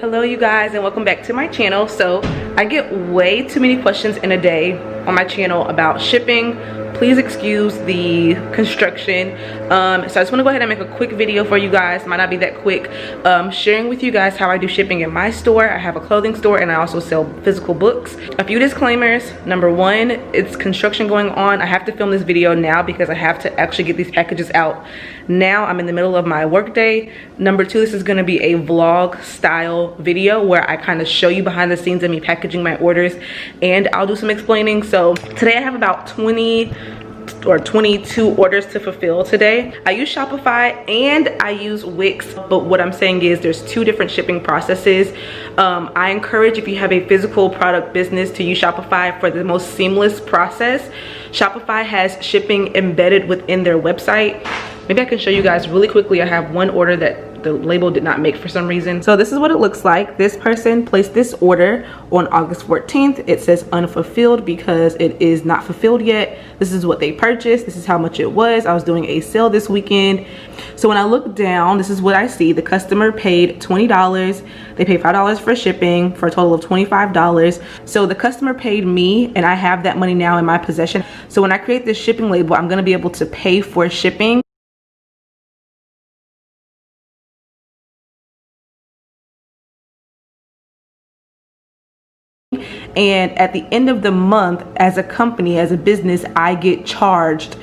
Hello you guys, and welcome back to my channel. So I get way too many questions in a day on my channel about shipping. Please excuse the construction. So I just want to go ahead and make a quick video for you guys. Might not be that quick. Sharing with you guys how I do shipping in my store. I have a clothing store and I also sell physical books. A few disclaimers. Number one, it's construction going on. I have to film this video now because I have to actually get these packages out now. I'm in the middle of my work day. Number two, this is going to be a vlog style video where I kind of show you behind the scenes of me packaging my orders, and I'll do some explaining. So today I have about 20 or 22 orders to fulfill today. I use Shopify and I use Wix, but what I'm saying is there's two different shipping processes. I encourage, if you have a physical product business, to use Shopify for the most seamless process. Shopify has shipping embedded within their website. Maybe I can show you guys really quickly. I have one order that the label did not make for some reason. So this is what it looks like. This person placed this order on August 14th. It says unfulfilled because it is not fulfilled yet. This is what they purchased. This is how much it was. I was doing a sale this weekend. So when I look down, this is what I see. The customer paid $20. They paid $5 for shipping for a total of $25. So the customer paid me and I have that money now in my possession. So when I create this shipping label, I'm gonna be able to pay for shipping. And at the end of the month, as a company, as a business, I get charged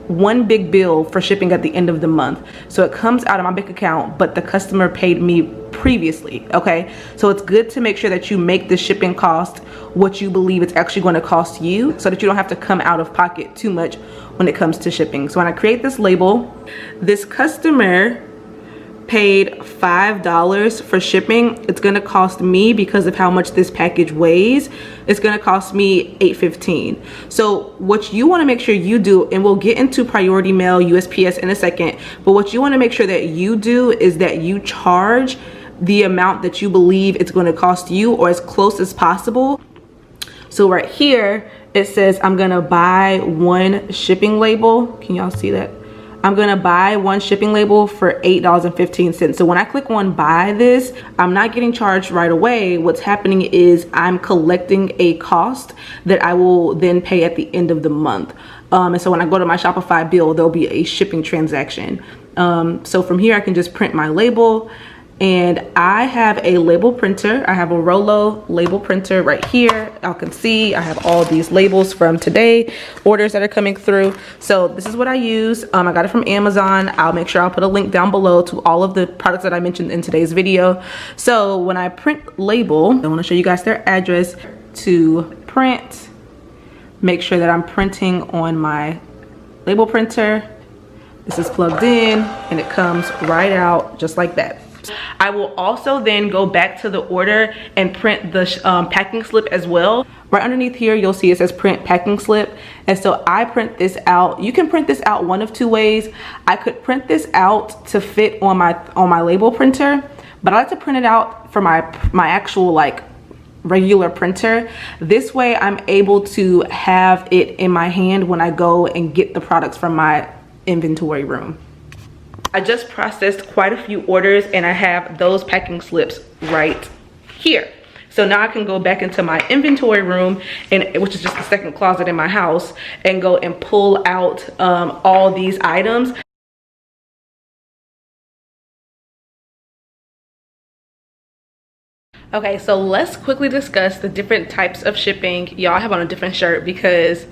one big bill for shipping at the end of the month. So it comes out of my bank account, but the customer paid me previously, okay? So it's good to make sure that you make the shipping cost what you believe it's actually going to cost you, so that you don't have to come out of pocket too much when it comes to shipping. So when I create this label, this customer paid $5 for shipping. It's gonna cost me, because of how much this package weighs, it's gonna cost me $8.15. So what you wanna make sure you do, and we'll get into priority mail, USPS in a second, but what you wanna make sure that you do is that you charge the amount that you believe it's gonna cost you, or as close as possible. So right here, it says I'm gonna buy one shipping label. Can y'all see that? I'm gonna buy one shipping label for $8.15. So when I click on buy this, I'm not getting charged right away. What's happening is I'm collecting a cost that I will then pay at the end of the month. And so when I go to my Shopify bill, there'll be a shipping transaction. So from here, I can just print my label. And I have a label printer. I have a Rollo label printer right here. Y'all can see I have all these labels from today, orders that are coming through. So this is what I use. I got it from Amazon. I'll make sure I'll put a link down below to all of the products that I mentioned in today's video. So when I print label, I want to show you guys their address. To print, make sure that I'm printing on my label printer. This is plugged in and it comes right out just like that. I will also then go back to the order and print the packing slip as well. Right underneath here, you'll see it says print packing slip. And so I print this out. You can print this out one of two ways. I could print this out to fit on my label printer, but I like to print it out for my actual like regular printer. This way I'm able to have it in my hand when I go and get the products from my inventory room. I just processed quite a few orders and I have those packing slips right here. So now I can go back into my inventory room, which is just the second closet in my house, and go and pull out all these items. Okay, so let's quickly discuss the different types of shipping. Y'all have on a different shirt because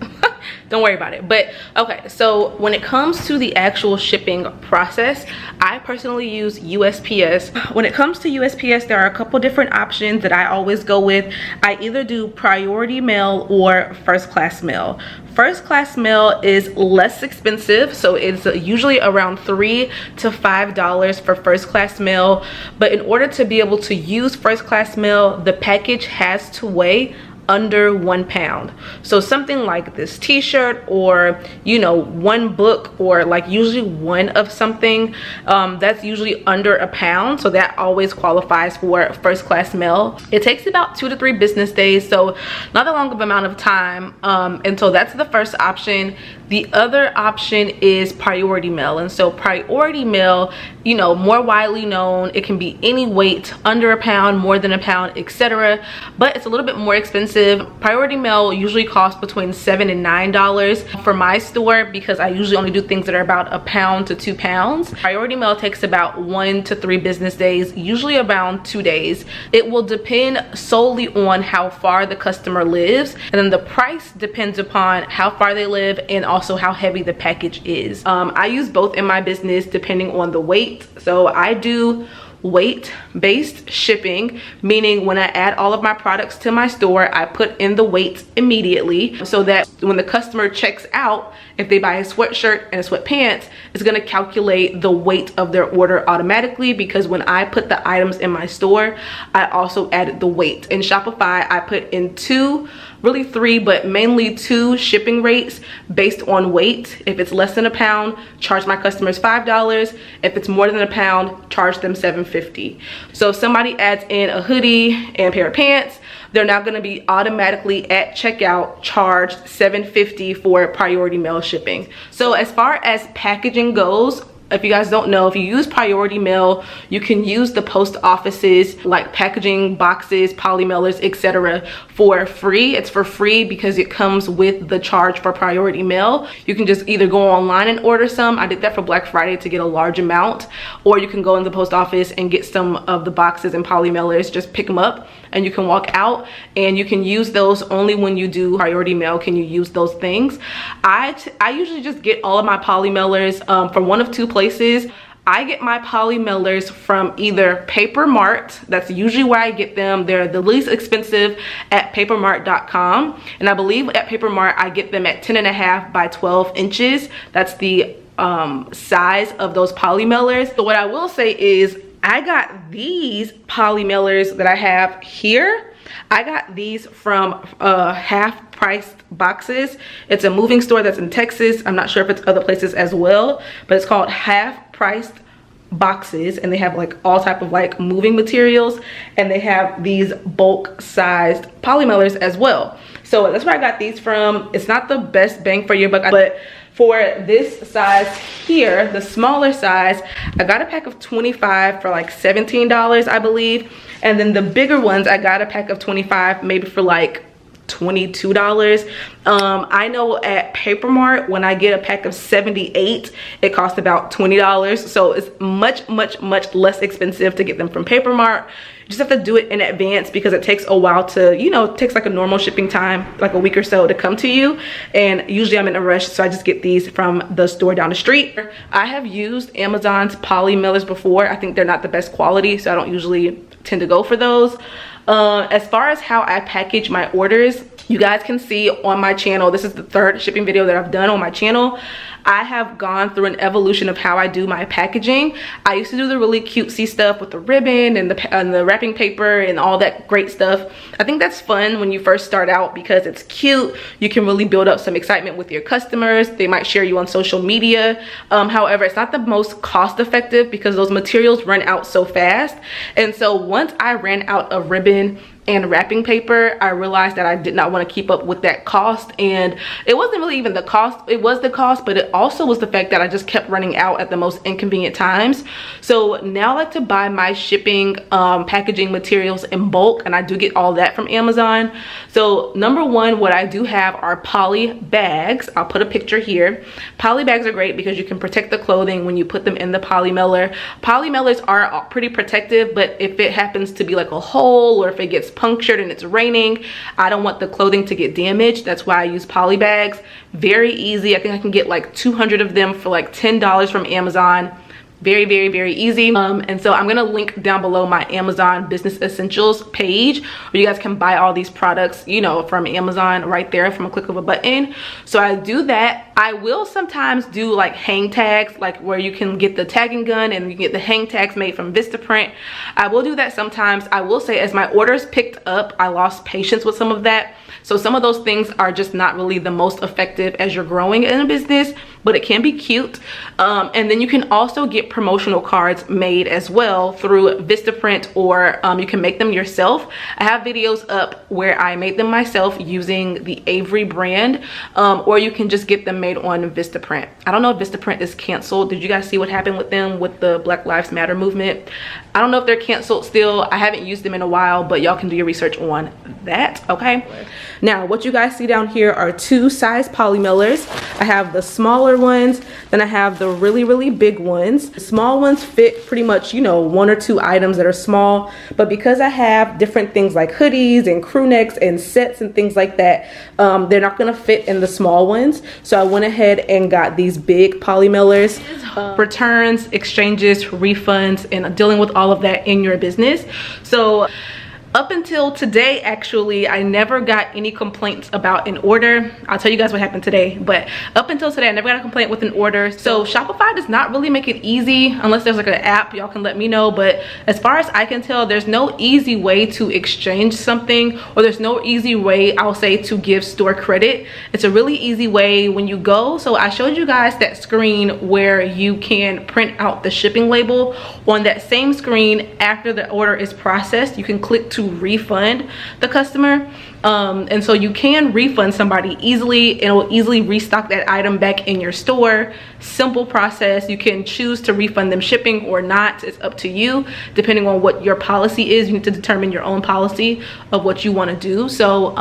don't worry about it. But okay, so when it comes to the actual shipping process, I personally use USPS. When it comes to USPS, there are a couple different options that I always go with. I either do priority mail or first class mail. First class mail is less expensive, so it's usually around $3 to $5 for first class mail. But in order to be able to use first class mail, the package has to weigh under 1 pound. So something like this t-shirt, or you know, one book, or like usually one of something that's usually under a pound, so that always qualifies for first class mail. It takes about 2 to 3 business days, so not a long of amount of time, and so that's the first option. The other option is priority mail, and so priority mail, you know, more widely known, it can be any weight, under a pound, more than a pound, etc., but it's a little bit more expensive. Priority mail usually costs between $7 and $9 for my store, because I usually only do things that are about a pound to 2 pounds. Priority mail takes about 1 to 3 business days, usually around 2 days. It will depend solely on how far the customer lives, and then the price depends upon how far they live and also how heavy the package is. I use both in my business depending on the weight. So I do weight-based shipping, meaning when I add all of my products to my store, I put in the weight immediately, so that when the customer checks out, if they buy a sweatshirt and a sweatpants, it's going to calculate the weight of their order automatically, because when I put the items in my store, I also added the weight. In Shopify, I put in 2, really 3, but mainly 2 shipping rates based on weight. If it's less than a pound, charge my customers $5. If it's more than a pound, charge them $7.50. So if somebody adds in a hoodie and a pair of pants, they're now going to be automatically at checkout charged $7.50 for priority mail shipping. So as far as packaging goes, if you guys don't know, if you use priority mail, you can use the post offices like packaging boxes, poly mailers, etc. for free. It's for free because it comes with the charge for priority mail. You can just either go online and order some. I did that for Black Friday to get a large amount, or you can go in the post office and get some of the boxes and poly mailers, just pick them up and you can walk out, and you can use those only when you do priority mail. Can you use those things? I usually just get all of my poly mailers from one of 2 places. I get my poly mailers from either Paper Mart. That's usually where I get them. They're the least expensive at papermart.com, and I believe at Paper Mart I get them at 10.5 by 12 inches. That's the size of those poly mailers. So what I will say is, I got these poly mailers that I have here. I got these from Half Priced Boxes. It's a moving store that's in Texas. I'm not sure if it's other places as well, but it's called Half Priced Boxes, and they have like all type of like moving materials, and they have these bulk sized poly mailers as well. So that's where I got these from. It's not the best bang for your buck, but for this size here, the smaller size, I got a pack of 25 for like $17, I believe. And then the bigger ones, I got a pack of 25 maybe for like $22. I know at Paper Mart, when I get a pack of 78, it costs about $20. So it's much less expensive to get them from Paper Mart. You just have to do it in advance, because it takes a while to, you know, it takes like a normal shipping time, like a week or so, to come to you. And usually I'm in a rush, so I just get these from the store down the street. I have used Amazon's poly mailers before. I think they're not the best quality, so I don't usually tend to go for those. As far as how I package my orders, you guys can see on my channel, this is the 3rd shipping video that I've done on my channel. I have gone through an evolution of how I do my packaging. I used to do the really cutesy stuff with the ribbon and the wrapping paper and all that great stuff. I think that's fun when you first start out, because it's cute. You can really build up some excitement with your customers. They might share you on social media. However, it's not the most cost effective, because those materials run out so fast. And so once I ran out of ribbon and wrapping paper, I realized that I did not want to keep up with that cost. And it wasn't really even the cost, it was the cost, but it also was the fact that I just kept running out at the most inconvenient times. So now I like to buy my shipping packaging materials in bulk, and I do get all that from Amazon. So number one, what I do have are poly bags. I'll put a picture here. Poly bags are great because you can protect the clothing when you put them in the poly mailer. Poly mailers are pretty protective, but if it happens to be like a hole, or if it gets punctured and it's raining, I don't want the clothing to get damaged. That's why I use poly bags. Very easy. I think I can get like 200 of them for like $10 from Amazon. Very, very, very easy. And so I'm gonna link down below my Amazon Business Essentials page where you guys can buy all these products, you know, from Amazon right there from a click of a button. So I do that. I will sometimes do like hang tags, like where you can get the tagging gun and you can get the hang tags made from Vistaprint. I will do that sometimes. I will say as my orders picked up, I lost patience with some of that. So some of those things are just not really the most effective as you're growing in a business, but it can be cute. And then you can also get promotional cards made as well through Vistaprint, or you can make them yourself. I have videos up where I made them myself using the Avery brand, or you can just get them made on Vistaprint. I don't know if Vistaprint is canceled. Did you guys see what happened with them with the Black Lives Matter movement? I don't know if they're canceled still. I haven't used them in a while, but y'all can do your research on that, okay? Now, what you guys see down here are 2 size poly mailers. I have the smaller ones, then I have the really, really big ones. The small ones fit pretty much, you know, 1 or 2 items that are small, but because I have different things like hoodies and crew necks and sets and things like that, they're not gonna fit in the small ones. So I went ahead and got these big poly mailers. Returns, exchanges, refunds, and dealing with all of that in your business. So up until today, actually, I never got any complaints about an order. I'll tell you guys what happened today, but up until today, I never got a complaint with an order. So Shopify does not really make it easy unless there's like an app. Y'all can let me know, but as far as I can tell, there's no easy way to exchange something, or there's no easy way, I'll say, to give store credit. It's a really easy way when you go. So I showed you guys that screen where you can print out the shipping label. On that same screen, after the order is processed, you can click to refund the customer, and so you can refund somebody easily. It will easily restock that item back in your store. Simple process. You can choose to refund them shipping or not. It's up to you depending on what your policy is. You need to determine your own policy of what you want to do. So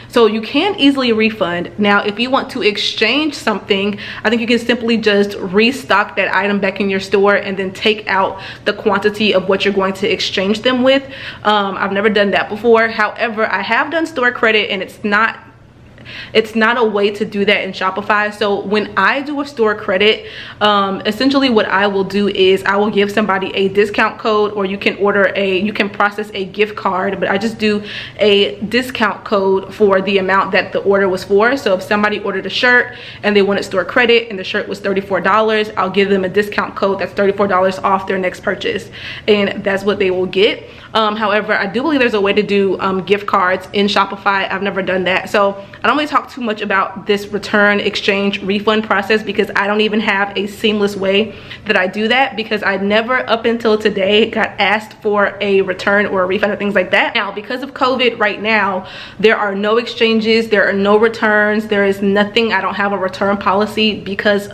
so you can easily refund. Now if you want to exchange something, I think you can simply just restock that item back in your store and then take out the quantity of what you're going to exchange them with. I've never done that before. However, I have done store credit, and it's not a way to do that in Shopify. So when I do a store credit, essentially what I will do is I will give somebody a discount code, or you can process a gift card, but I just do a discount code for the amount that the order was for. So if somebody ordered a shirt and they wanted store credit and the shirt was $34, I'll give them a discount code that's $34 off their next purchase, and that's what they will get. However, I do believe there's a way to do gift cards in Shopify. I've never done that, so I don't really talk too much about this return, exchange, refund process, because I don't even have a seamless way that I do that, because I never up until today got asked for a return or a refund or things like that. Now, because of COVID right now, there are no exchanges, there are no returns, there is nothing. I don't have a return policy because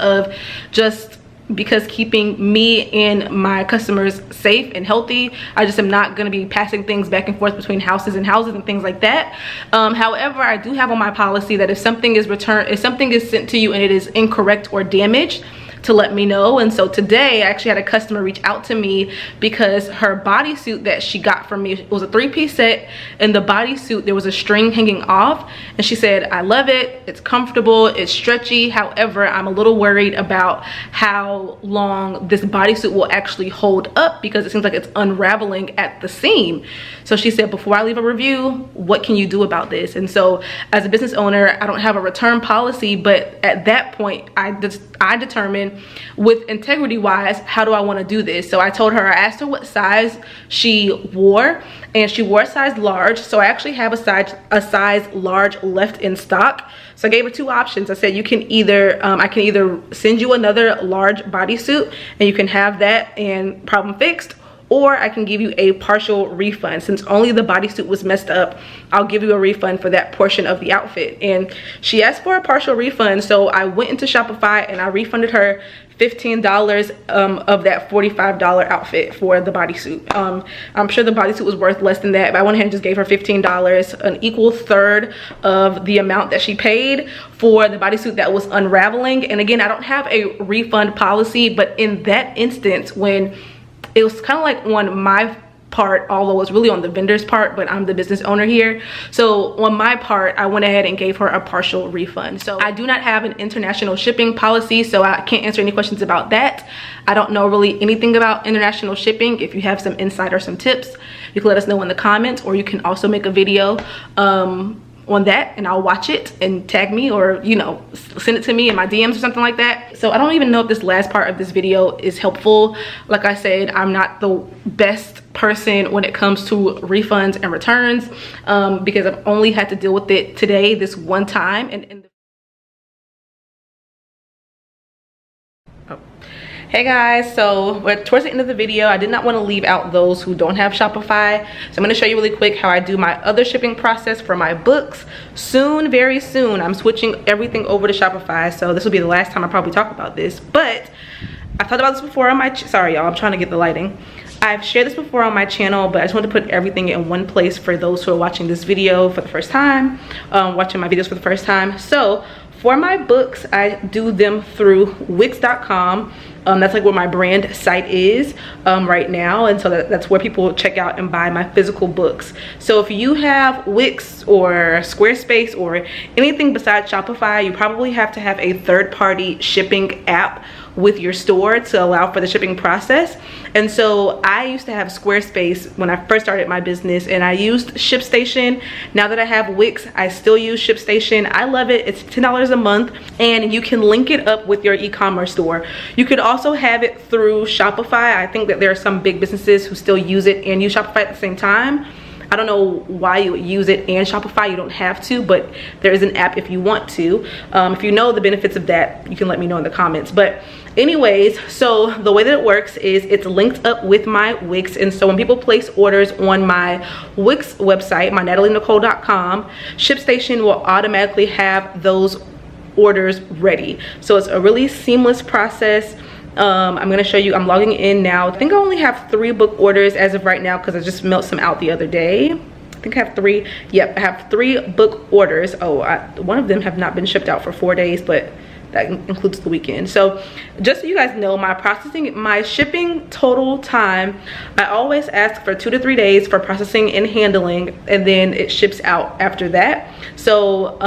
keeping me and my customers safe and healthy. I just am not going to be passing things back and forth between houses and houses and things like that. However, I do have on my policy that if something is sent to you and it is incorrect or damaged, to let me know. And so today I actually had a customer reach out to me because her bodysuit that she got from me, it was a 3-piece set, and the bodysuit, there was a string hanging off, and she said, I love it, it's comfortable, it's stretchy. However, I'm a little worried about how long this bodysuit will actually hold up, because it seems like it's unraveling at the seam. So she said, before I leave a review, what can you do about this? And so as a business owner, I don't have a return policy, but at that point I determined, with integrity wise, how do I want to do this? So I told her, I asked her what size she wore, and she wore a size large. So I actually have a size large left in stock. So I gave her 2 options. I said, you can either I can either send you another large bodysuit and you can have that and problem fixed, or I can give you a partial refund. Since only the bodysuit was messed up, I'll give you a refund for that portion of the outfit. And she asked for a partial refund, so I went into Shopify and I refunded her $15 of that $45 outfit for the bodysuit. I'm sure the bodysuit was worth less than that, but I went ahead and just gave her $15, an equal third of the amount that she paid for the bodysuit that was unraveling. And again, I don't have a refund policy, but in that instance, when it was kind of like on part, although it's really on the vendor's part, but I'm the business owner here. So on my part, I went ahead and gave her a partial refund. So I do not have an international shipping policy, so I can't answer any questions about that. I don't know really anything about international shipping. If you have some insight or some tips, you can let us know in the comments, or you can also make a video on that and I'll watch it and tag me, or you know, send it to me in my DMs or something like that. So I don't even know if this last part of this video is helpful. Like I said, I'm not the best person when it comes to refunds and returns, because I've only had to deal with it today, this one time. Hey guys, so we're towards the end of the video. I did not want to leave out those who don't have Shopify, so I'm going to show you really quick how I do my other shipping process for my books. Soon, very soon, I'm switching everything over to Shopify, so this will be the last time I probably talk about this. But I've talked about this before on my sorry y'all, I'm trying to get the lighting. I've shared this before on my channel, but I just want to put everything in one place for those who are watching this video for the first time, watching my videos for the first time. So for my books, I do them through Wix.com. That's like where my brand site is right now, and so that's where people check out and buy my physical books. So if you have Wix or Squarespace or anything besides Shopify, you probably have to have a third-party shipping app with your store to allow for the shipping process. And so I used to have Squarespace when I first started my business, and I used ShipStation. Now that I have Wix, I still use ShipStation. I love it. It's $10 a month, and you can link it up with your e-commerce store. You could also have it through Shopify. I think that there are some big businesses who still use it and use Shopify at the same time. I don't know why you would use it and Shopify. You don't have to, but there is an app if you want to. If you know the benefits of that, you can let me know in the comments. But anyways, so the way that it works is it's linked up with my Wix. And so when people place orders on my Wix website, my natalienicole.com, ShipStation will automatically have those orders ready. So it's a really seamless process. I'm going to show you. I'm logging in now. I think I only have 3 book orders as of right now because I just mailed some out the other day. I think I have 3. Yep, I have 3 book orders. Oh, one of them have not been shipped out for 4 days, but that includes the weekend. So just so you guys know, my shipping total time, I always ask for 2 to 3 days for processing and handling, and then it ships out after that. So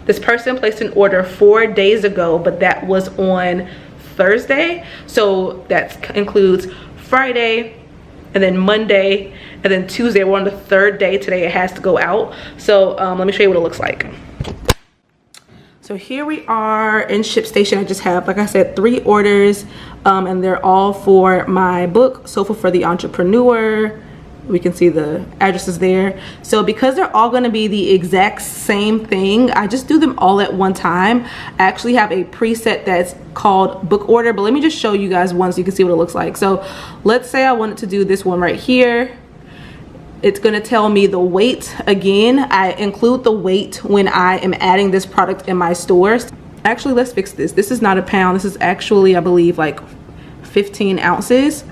this person placed an order 4 days ago, but that was on Thursday, so that includes Friday and then Monday and then Tuesday. We're on the 3rd day today. It has to go out. So let me show you what it looks like. So here we are in ShipStation. I just have, like I said, 3 orders, and they're all for my book, Sofa for the Entrepreneur. We can see the addresses there. So because they're all going to be the exact same thing, I just do them all at one time. I actually have a preset that's called book order, but let me just show you guys one so you can see what it looks like. So let's say I wanted to do this one right here. It's going to tell me the weight. Again, I include the weight when I am adding this product in my stores. Actually, let's fix this. This is not a pound. This is actually, I believe, like 15 ounces.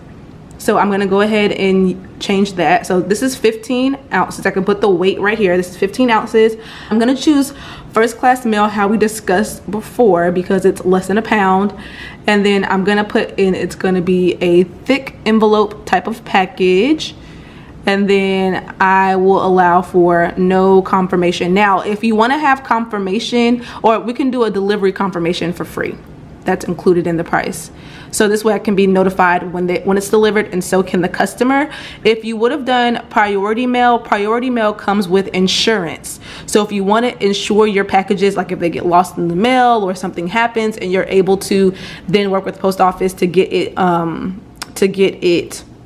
So I'm going to go ahead and change that. So this is 15 ounces. I can put the weight right here. This is 15 ounces. I'm going to choose first class mail, how we discussed before, because it's less than a pound. And then I'm going to put in, it's going to be a thick envelope type of package. And then I will allow for no confirmation. Now, if you want to have confirmation, or we can do a delivery confirmation for free. That's included in the price. So this way I can be notified when it's delivered, and so can the customer. If you would have done priority mail comes with insurance. So if you want to insure your packages, like if they get lost in the mail or something happens, and you're able to then work with the post office to get it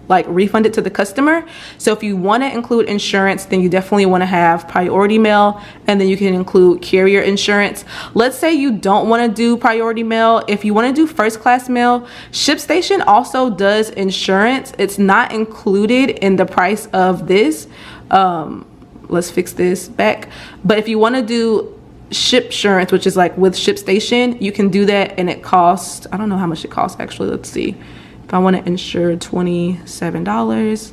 like refunded to the customer. So if you want to include insurance, then you definitely want to have priority mail, and then you can include carrier insurance. Let's say you don't want to do priority mail. If you want to do first class mail, ShipStation also does insurance. It's not included in the price of this. Let's fix this back. But if you want to do ShipSurance, which is like with ShipStation, you can do that, and it costs, I don't know how much it costs actually. Let's see. If I want to insure $27,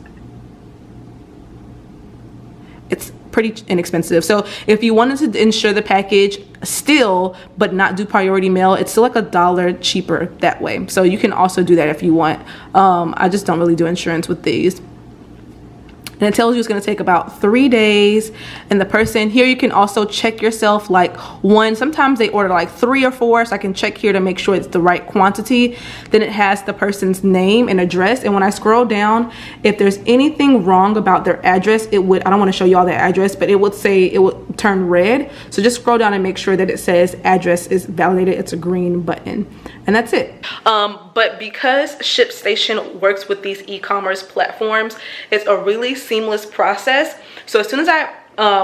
it's pretty inexpensive. So if you wanted to insure the package still, but not do priority mail, it's still like $1 cheaper that way. So you can also do that if you want. I just don't really do insurance with these. and it tells you it's going to take about 3 days. And the person here, you can also check yourself, like one, sometimes they order like 3 or 4, so I can check here to make sure it's the right quantity. Then it has the person's name and address, and when I scroll down, if there's anything wrong about their address, it would, I don't want to show you all their address, but it would say, it would turn red. So just scroll down and make sure that it says address is validated. It's a green button, and that's it. But because ShipStation works with these e-commerce platforms, it's a really seamless process. So as soon as I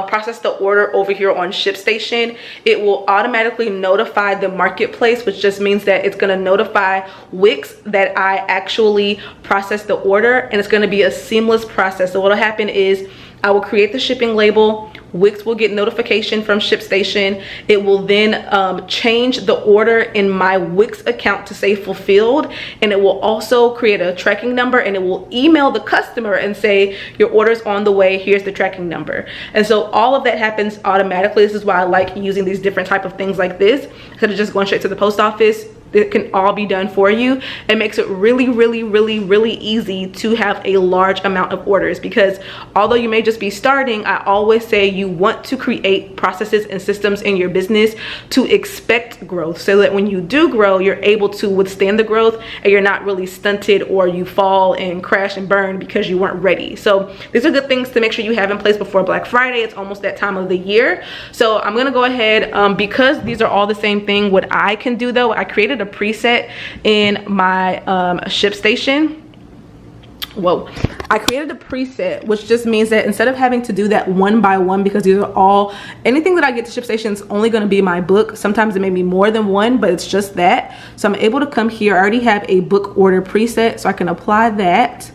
process the order over here on ShipStation, it will automatically notify the marketplace, which just means that it's going to notify Wix that I actually processed the order, and it's going to be a seamless process. So what will happen is I will create the shipping label. Wix will get notification from ShipStation. It will then change the order in my Wix account to say fulfilled, and it will also create a tracking number, and it will email the customer and say your order's on the way, here's the tracking number. And so all of that happens automatically. This is why I like using these different type of things like this, instead of just going straight to the post office. It can all be done for you. It makes it really, really, really, really easy to have a large amount of orders, because although you may just be starting, I always say you want to create processes and systems in your business to expect growth, so that when you do grow, you're able to withstand the growth and you're not really stunted, or you fall and crash and burn because you weren't ready. So these are good things to make sure you have in place before Black Friday. It's almost that time of the year. So I'm gonna go ahead, because these are all the same thing, what I can do though, I created a preset in my ShipStation. Whoa, I created a preset, which just means that instead of having to do that one by one, because these are all, anything that I get to ShipStation is only going to be my book. Sometimes it may be more than one, but it's just that. So I'm able to come here. I already have a book order preset, so I can apply that,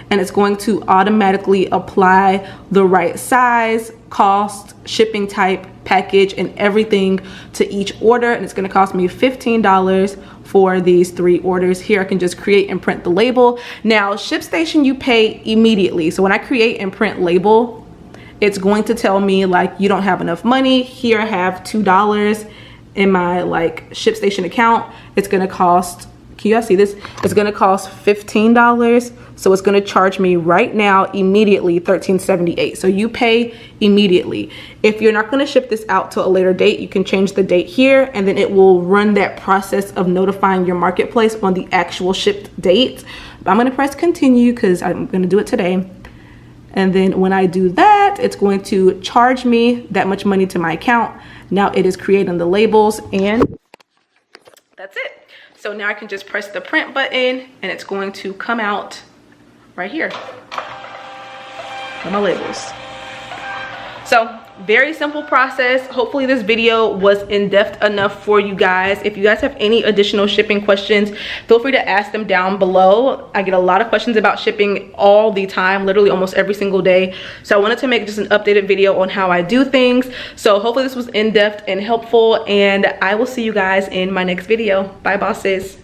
and it's going to automatically apply the right size, cost, shipping type, package, and everything to each order. And it's going to cost me $15 for these 3 orders. Here I can just create and print the label. Now ShipStation, you pay immediately. So when I create and print label, it's going to tell me like you don't have enough money. Here I have $2 in my like ShipStation account. It's going to cost, can you guys see this? It's going to cost $15. So it's going to charge me right now immediately $13.78. So you pay immediately. If you're not going to ship this out to a later date, you can change the date here, and then it will run that process of notifying your marketplace on the actual shipped date. But I'm going to press continue because I'm going to do it today. And then when I do that, it's going to charge me that much money to my account. Now it is creating the labels, and that's it. So now I can just press the print button, and it's going to come out right here for my labels. So very simple process. Hopefully this video was in-depth enough for you guys. If you guys have any additional shipping questions, feel free to ask them down below. I get a lot of questions about shipping all the time, literally almost every single day. So I wanted to make just an updated video on how I do things. So hopefully this was in-depth and helpful, and I will see you guys in my next video. Bye, bosses.